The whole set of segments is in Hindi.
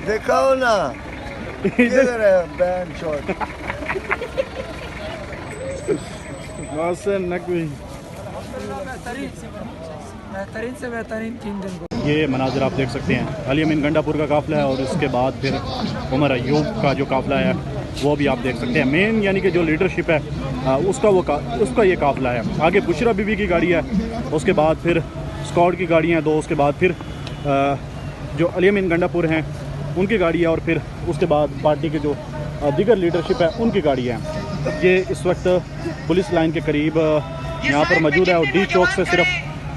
दिखाओ ना किधर है बैन शॉट। बेहतरीन से बेहतरीन 3 दिन को ये मनाजिर आप देख सकते हैं। अली अमीन गंडापुर का काफ़िला है और इसके बाद फिर उमर अयूब का जो काफ़िला है वो भी आप देख सकते हैं। मेन यानी कि जो लीडरशिप है उसका ये काफ़िला है। आगे बुशरा बीबी की गाड़ी है, उसके बाद फिर स्कॉट की गाड़ियाँ हैं 2, उसके बाद फिर जो अली अमीन गंडापुर हैं उनकी गाड़ी है और फिर उसके बाद पार्टी के जो दीगर लीडरशिप है उनकी गाड़ी है। ये इस वक्त पुलिस लाइन के करीब यहाँ पर मौजूद है और डी चौक से सिर्फ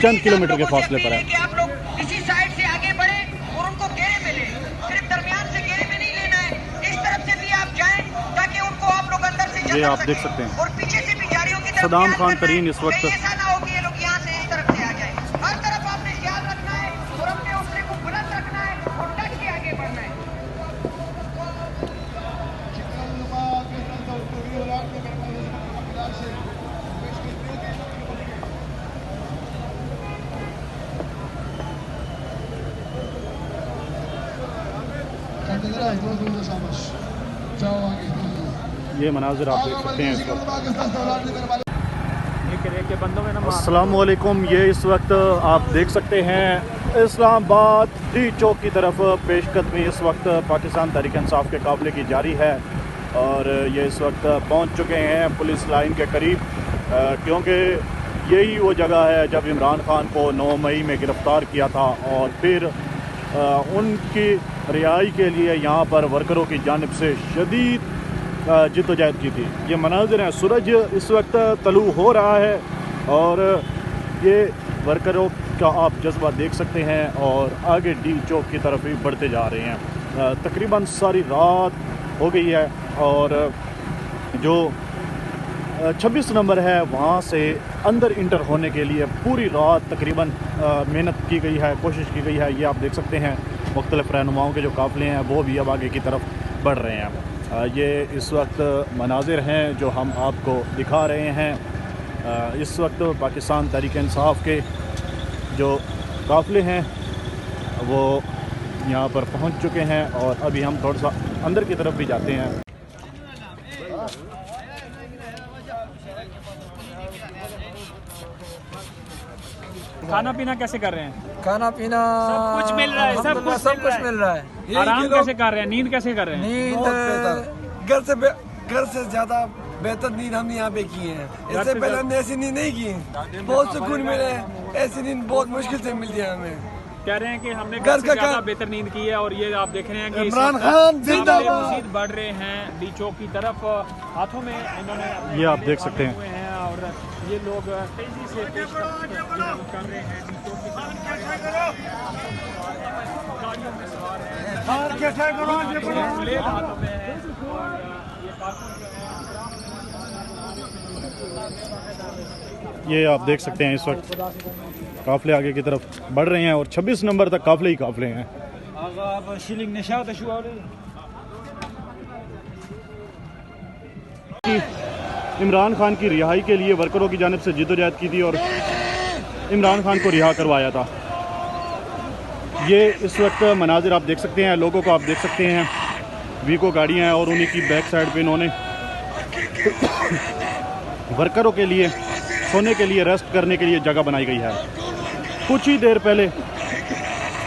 चंद किलोमीटर के फासले पर है। आप लोग इसी साइड से आगे बढ़े और उनको घेरे में ले, सिर्फ दरमियान से घेरे में नहीं लेना है, इस तरफ से भी आप जाएं ताकि उनको आप लोग अंदर से ये आप देख सकते हैं और पीछे से भी जारियों की तरफ सदाम खान तरीन इस वक्त ऐसा ना हो कि ये लोग यहाँ से इस तरफ से आ जाए। हर तरफ आपने ख्याल रखना है और अपने हौसले को बुलंद रखना है और डट के आगे बढ़ना है। ये मनाजिर आप देख सकते हैं इस वक्त। अस्सलामुअलैकुम। ये इस वक्त आप देख सकते हैं इस्लामाबाद डी चौक की तरफ पेशकदमी इस वक्त पाकिस्तान तहरीक इंसाफ के काफ़िले की जारी है और ये इस वक्त पहुंच चुके हैं पुलिस लाइन के करीब, क्योंकि यही वो जगह है जब इमरान खान को 9 मई में गिरफ़्तार किया था और फिर उनकी रिहाई के लिए यहाँ पर वर्करों की जानिब से शदीद जिद्दोजहद की थी। ये मनाजिर हैं, सूरज इस वक्त तलू हो रहा है और ये वर्करों का आप जज्बा देख सकते हैं और आगे डी चौक की तरफ ही बढ़ते जा रहे हैं। तकरीबन सारी रात हो गई है और जो 26 नंबर है वहाँ से अंदर इंटर होने के लिए पूरी रात तकरीबन मेहनत की गई है, कोशिश की गई है। ये आप देख सकते हैं मुख्तलिफ़ रहनुमाओं के जो काफ़िले हैं वो भी अब आगे की तरफ बढ़ रहे हैं। ये इस वक्त मनाजिर हैं जो हम आपको दिखा रहे हैं। इस वक्त पाकिस्तान तहरीक इंसाफ के जो काफ़िले हैं वो यहाँ पर पहुँच चुके हैं और अभी हम थोड़ा सा अंदर की तरफ भी जाते हैं। खाना पीना कैसे कर रहे हैं? खाना पीना सब कुछ मिल रहा है, सब कुछ मिल रहा है। आराम कैसे कर रहे हैं? नींद कैसे कर रहे हैं? नींद घर से ज्यादा बेहतर नींद हम यहाँ पे की है। इससे पहले हमने ऐसी नींद नहीं की, बहुत सुकून मिले। ऐसी नींद बहुत मुश्किल से मिलती है हमें। कह रहे हैं कि हमने घर का ज्यादा बेहतर नींद की है और ये आप देख रहे हैं कि इमरान खान जिंदाबाद मजीद बढ़ रहे हैं डी चौक की तरफ। हाथों में इन्होंने ये आप देख सकते हैं। हुए हैं और ये लोग तेजी से पेशकश कर रहे हैं डी चौक की तरफ। गाड़ियों में सवार हैं, हाथों में है और ये कारकुन जो है ये आप देख सकते हैं इस वक्त काफ़िले आगे की तरफ बढ़ रहे हैं और 26 नंबर तक काफ़िले ही काफ़िले हैं। इमरान खान की रिहाई के लिए वर्करों की जानिब से जिद्दोजहद की थी और इमरान खान को रिहा करवाया था। ये इस वक्त मनाजिर आप देख सकते हैं, लोगों को आप देख सकते हैं। वीको गाड़ियाँ हैं और उन्हीं की बैक साइड पे इन्होंने वर्करों के लिए सोने के लिए, रेस्ट करने के लिए जगह बनाई गई है। कुछ ही देर पहले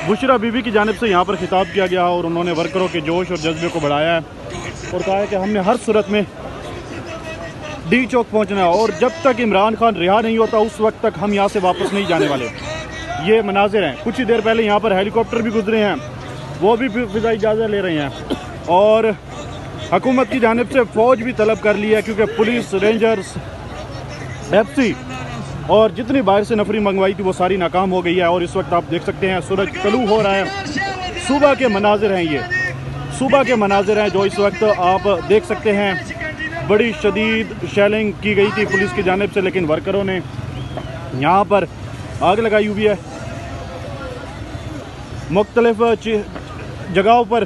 बुशरा बीबी की जानिब से यहाँ पर खिताब किया गया और उन्होंने वर्करों के जोश और जज्बे को बढ़ाया है और कहा है कि हमने हर सूरत में डी चौक पहुँचना है और जब तक इमरान खान रिहा नहीं होता उस वक्त तक हम यहाँ से वापस नहीं जाने वाले। ये मनाजिर हैं। कुछ ही देर पहले यहाँ पर हेलीकॉप्टर भी गुजरे हैं, वो भी फ़िज़ाई इजाज़त ले रहे हैं और हुकूमत की जानिब से फ़ौज भी तलब कर ली है, क्योंकि पुलिस, रेंजर्स, FC और जितनी बाहर से नफरी मंगवाई थी वो सारी नाकाम हो गई है। और इस वक्त आप देख सकते हैं सूरज तलू हो रहा है। सुबह के मनाजिर हैं, ये सुबह के मनाजिर हैं जो इस वक्त आप देख सकते हैं। बड़ी शदीद शेलिंग की गई थी पुलिस की जानिब से, लेकिन वर्करों ने यहाँ पर आग लगाई हुई है मुख्तलिफ जगहों पर,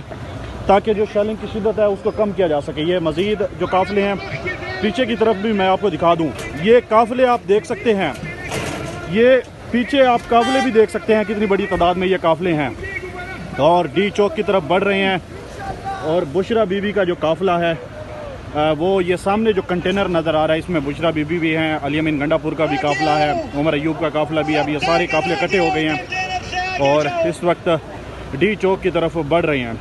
ताकि जो शेलिंग की शिद्दत है उसको कम किया जा सके। ये मज़ीद जो काफ़िले हैं पीछे की तरफ भी मैं आपको दिखा दूं, ये काफ़िले आप देख सकते हैं। ये पीछे आप काफ़िले भी देख सकते हैं कितनी बड़ी तादाद में ये काफ़िले हैं। और डी चौक की तरफ बढ़ रहे हैं। और बुशरा बीबी का जो काफ़िला है वो ये सामने जो कंटेनर नज़र आ रहा है इसमें बुशरा बीबी भी हैं, अली अमीन गंडापुर का भी काफ़िला है, उमर अयूब का काफ़िला भी। अब ये सारे काफ़िले इकट्ठे हो गए हैं और इस वक्त डी चौक की तरफ बढ़ रहे हैं।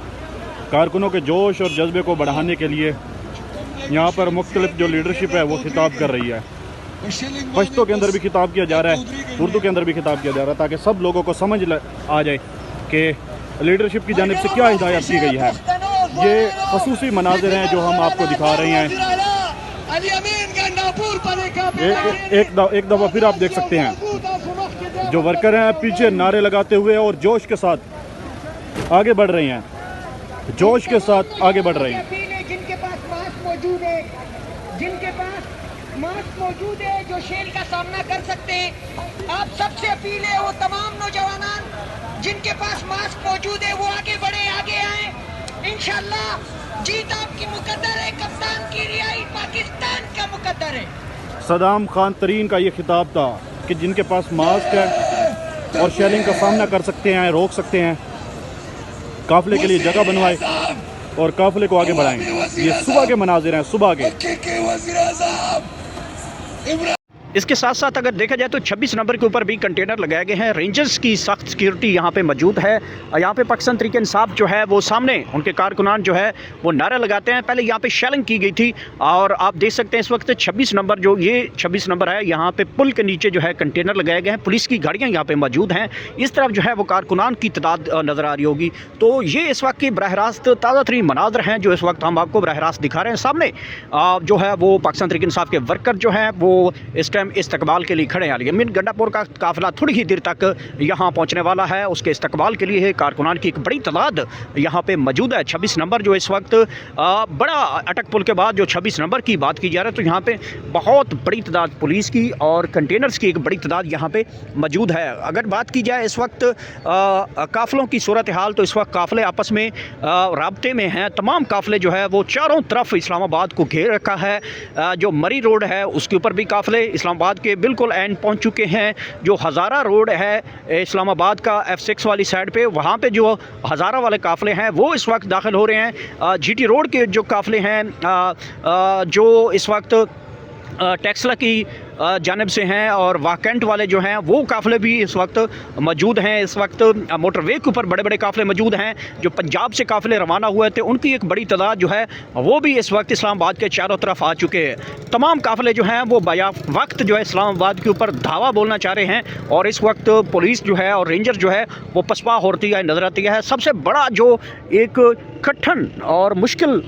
कारकुनों के जोश और जज्बे को बढ़ाने के लिए यहाँ पर मुख्तलिफ जो लीडरशिप है वो खिताब कर रही है। पश्तो के अंदर भी खिताब किया जा रहा है, उर्दू के अंदर भी खिताब किया जा रहा है, ताकि सब लोगों को समझ आ जाए कि लीडरशिप की जानिब से क्या हिदायत की गई है। ये खसूसी मनाजिर हैं जो हम आपको दिखा रहे हैं। एक दफ़ा फिर आप देख सकते हैं जो वर्कर हैं पीछे नारे लगाते हुए और जोश के साथ आगे बढ़ रहे हैं, जोश के साथ आगे बढ़ रहे हैं। जिनके पास मास्क मौजूद है, जिनके पास मास्क मौजूद है, जो शेल का सामना कर सकते हैं, आप सबसे अपील है वो तमाम नौजवान जिनके पास मास्क मौजूद है वो आगे बढ़े, आगे आए। इंशाल्लाह जीत आपकी मुकद्दर है, कप्तान की रिहाई पाकिस्तान का मुकद्दर है। सदाम खान तरीन का ये खिताब था कि जिनके पास मास्क है और शेलिंग का सामना कर सकते हैं, रोक सकते हैं, काफिले के लिए जगह बनवाए और काफिले को आगे बढ़ाएं। ये सुबह के मनाजिर हैं, सुबह के। इसके साथ साथ अगर देखा जाए तो 26 नंबर के ऊपर भी कंटेनर लगाए गए हैं। रेंजर्स की सख्त सिक्योरिटी यहाँ पे मौजूद है। यहाँ पे पाकिस्तान तहरीक इंसाफ जो है वो सामने उनके कारकुनान जो है वो नारा लगाते हैं। पहले यहाँ पे शेलिंग की गई थी और आप देख सकते हैं इस वक्त 26 नंबर जो ये 26 नंबर है, यहाँ पे पुल के नीचे जो है कंटेनर लगाए गए हैं। पुलिस की गाड़ियाँ यहाँ पर मौजूद हैं। इस तरफ जो है वो कारकुनान की तादाद नज़र आ रही होगी। तो ये इस वक्त की बरह रास्त ताज़ा तरीन मनाज़र हैं जो इस वक्त हम आपको बरह रास्त दिखा रहे हैं। सामने जो है वो पाकिस्तान तहरीक इंसाफ के वर्कर जो हैं वो इस टाइम इस्तकबाल के लिए खड़े हैं। अली अमीन गंडापुर का काफिला थोड़ी ही देर तक यहाँ पहुँचने वाला है। उसके इस्तकबाल के लिए कारकुनान की एक बड़ी तादाद यहाँ पे मौजूद है। 26 नंबर जो इस वक्त बड़ा अटक पुल के बाद जो 26 नंबर की बात की जा रही है, तो यहाँ पे बहुत बड़ी तादाद पुलिस की और कंटेनर्स की एक बड़ी तादाद यहाँ पे मौजूद है। अगर बात की जाए इस वक्त काफिलों की सूरत हाल, तो इस वक्त काफिले आपस में राब्ते में हैं। तमाम काफिले जो है वो चारों तरफ इस्लामाबाद को घेर रखा है। जो मरी रोड है उसके ऊपर भी काफिले इस्लामाबाद के बिल्कुल एंड पहुंच चुके हैं। जो हज़ारा रोड है इस्लामाबाद का F6 वाली साइड पे, वहाँ पे जो हज़ारा वाले काफ़िले हैं वो इस वक्त दाखिल हो रहे हैं। GT रोड के जो काफ़िले हैं जो इस वक्त टेक्सला की जानिब से हैं और वाकंट वाले जो हैं वो काफ़िले भी इस वक्त मौजूद हैं। इस वक्त मोटरवे के ऊपर बड़े बड़े काफ़िले मौजूद हैं। जो पंजाब से काफ़िले रवाना हुए थे उनकी एक बड़ी तादाद जो है वो भी इस वक्त इस्लामाबाद के चारों तरफ आ चुके हैं। तमाम काफ़िले जो हैं वो बया वक्त जो है इस्लामाबाद के ऊपर धावा बोलना चाह रहे हैं और इस वक्त पुलिस जो है और रेंजर जो है वो पसपा होती है नज़र आती है। सबसे बड़ा जो एक कठिन और मुश्किल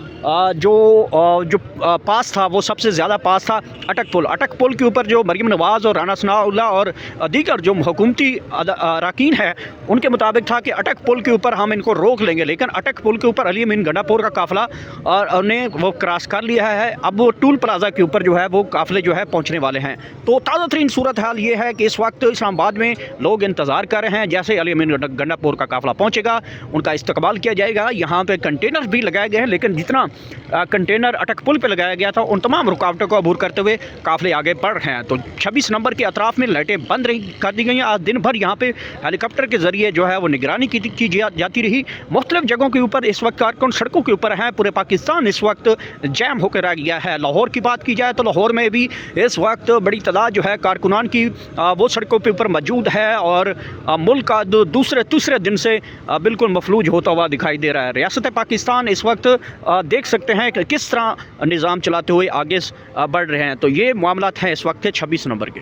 जो पास था वो सबसे ज़्यादा पास था अटक पुल। अटक पुल के ऊपर जो मरीम नवाज़ और राना सनाउल्लाह और दीगर जो हुकूमती अरकान है उनके मुताबिक था कि अटक पुल के ऊपर हम इनको रोक लेंगे, लेकिन अटक पुल के ऊपर अली अमीन गंडापुर का काफ़िला और उन्हें वो क्रॉस कर लिया है। अब वो टूल प्लाजा के ऊपर जो है वो काफ़िले जो है पहुँचने वाले हैं। तो ताज़ा तरीन सूरत हाल ये है कि इस वक्त इस्लामाबाद में लोग इंतज़ार कर रहे हैं जैसे अली अमीन गंडापुर का काफ़िला पहुँचेगा उनका इस्तकबाल किया जाएगा। यहाँ पर कंटेनर भी लगाए गए हैं, लेकिन जितना कंटेनर अटक पुल पे लगाया गया था उन तमाम रुकावटों को अबूर करते हुए काफ़िले आगे बढ़ रहे हैं। तो 26 नंबर के अतराफ़ में लाइटें बंद कर दी गई हैं। आज दिन भर यहाँ पे हेलीकॉप्टर के ज़रिए जो है वो निगरानी की जाती रही। मुख्तलिफ जगहों के ऊपर इस वक्त कारकुन सड़कों के ऊपर हैं। पूरे पाकिस्तान इस वक्त जैम होकर रह गया है। लाहौर की बात की जाए तो लाहौर में भी इस वक्त बड़ी तादाद जो है कारकुनान की वो सड़कों के ऊपर मौजूद है और मुल्क का दूसरे दिन से बिल्कुल मफलूज होता हुआ दिखाई दे रहा है। रियासत पाकिस्तान इस वक्त देख सकते हैं कि किस तरह निज़ाम चलाते हुए आगे बढ़ रहे हैं। तो ये मामलात हैं इस वक्त 26 नंबर के।